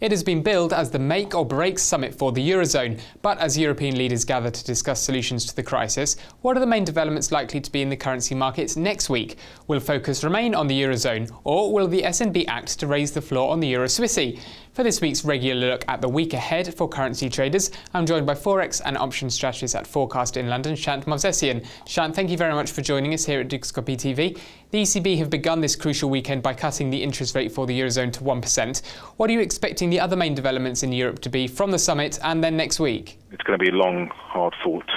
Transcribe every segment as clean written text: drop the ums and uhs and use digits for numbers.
It has been billed as the make or break summit for the Eurozone, but as European leaders gather to discuss solutions to the crisis, what are the main developments likely to be in the currency markets next week? Will focus remain on the Eurozone, or will the SNB act to raise the floor on the Euro Swissy? For this week's regular look at the week ahead for currency traders, I'm joined by Forex and Options Strategist at Forecast in London, Shant Movsesian. Shant, thank you very much for joining us here at Dukascopy TV. The ECB have begun this crucial weekend by cutting the interest rate for the Eurozone to 1%. What are you expecting the other main developments in Europe to be from the summit and then next week? It's going to be a long, hard-fought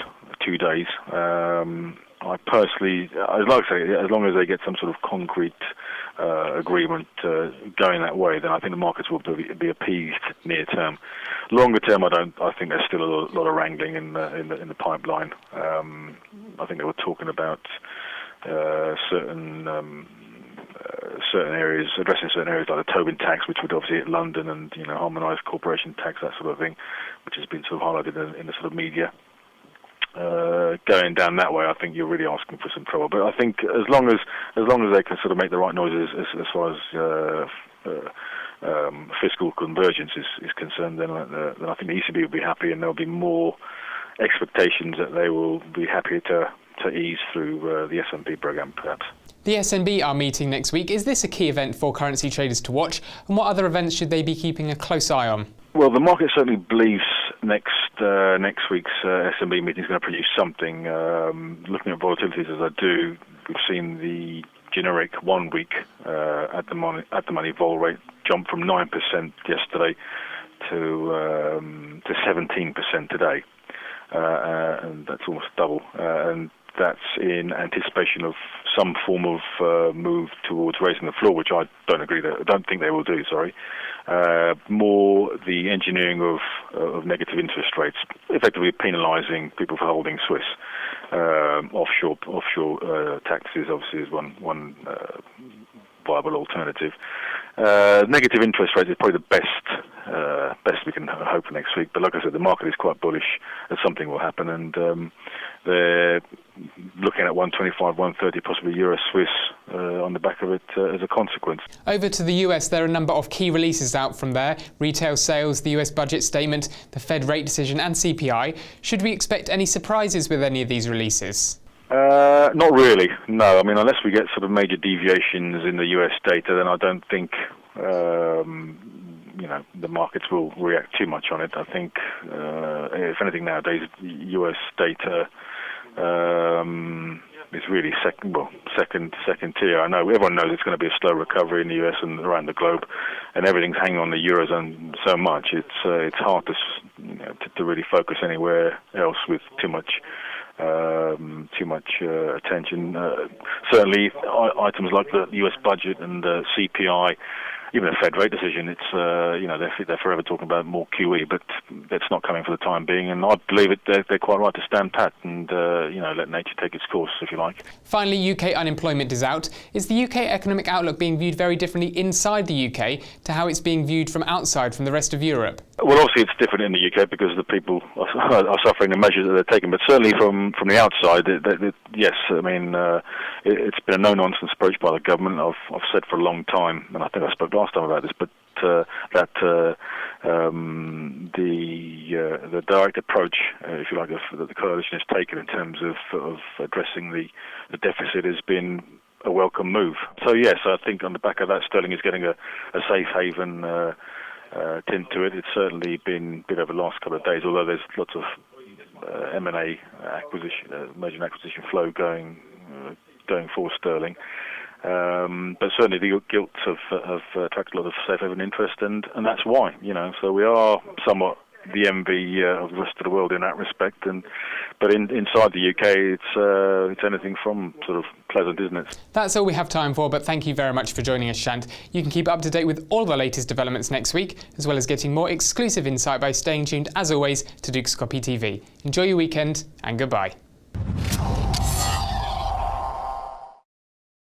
2 days. I personally, as long as they get some sort of concrete agreement going that way, then I think the markets will be appeased near term. Longer term, I think there's still a lot of wrangling in the pipeline. I think they were talking about certain areas, addressing certain areas like the Tobin tax, which would obviously hit London, and harmonised corporation tax, that sort of thing, which has been sort of highlighted in the sort of media. Going down that way, I think you're really asking for some trouble. But I think as long as they can sort of make the right noises as far as fiscal convergence is concerned, then I think the ECB will be happy, and there'll be more expectations that they will be happy to ease through the S&P program, perhaps. The SNB are meeting next week. Is this a key event for currency traders to watch? And what other events should they be keeping a close eye on? Well, the market certainly believes next week's SNB meeting is going to produce something. Looking at volatilities as I do, we've seen the generic 1 week at the money vol rate jump from 9% yesterday to 17% today, and that's almost double. And that's in anticipation of some form of move towards raising the floor, which I don't think they will do. More the engineering of negative interest rates, effectively penalising people for holding Swiss. Offshore taxes obviously is one viable alternative. Negative interest rates is probably the best we can hope for next week. But like I said, the market is quite bullish that something will happen, and they're looking at 125, 130, possibly Euro Swiss on the back of it as a consequence. Over to the US, there are a number of key releases out from there. Retail sales, the US budget statement, the Fed rate decision and CPI. Should we expect any surprises with any of these releases? Not really, no. I mean, unless we get sort of major deviations in the US data, then I don't think the markets will react too much on it. I think, if anything nowadays, US data is really second tier. I know everyone knows it's going to be a slow recovery in the US and around the globe, and everything's hanging on the Eurozone so much. It's hard to really focus anywhere else with too much attention. Certainly, items like the U.S. budget and the CPI, even the Fed rate decision, they're forever talking about more QE, but that's not coming for the time being. And I believe they're quite right to stand pat and let nature take its course, if you like. Finally, UK unemployment is out. Is the UK economic outlook being viewed very differently inside the UK to how it's being viewed from outside, from the rest of Europe? Well, obviously it's different in the UK because the people are suffering the measures that they're taking. But certainly from the outside, yes, I mean, it's been a no-nonsense approach by the government. I've said for a long time, and I think I spoke last time about this, but the direct approach, if you like, that the coalition has taken in terms of addressing the deficit has been a welcome move. So yes, I think on the back of that, sterling is getting a safe haven tint to it. It's certainly been a bit over the last couple of days, although there's lots of M&A merger and acquisition flow going for sterling. But certainly the gilts have attracted a lot of safe haven interest, and that's why, so we are somewhat the envy of the rest of the world in that respect. But inside the UK, it's anything from sort of pleasant, isn't it? That's all we have time for, but thank you very much for joining us, Shant. You can keep up to date with all the latest developments next week, as well as getting more exclusive insight by staying tuned, as always, to Dukascopy TV. Enjoy your weekend, and goodbye.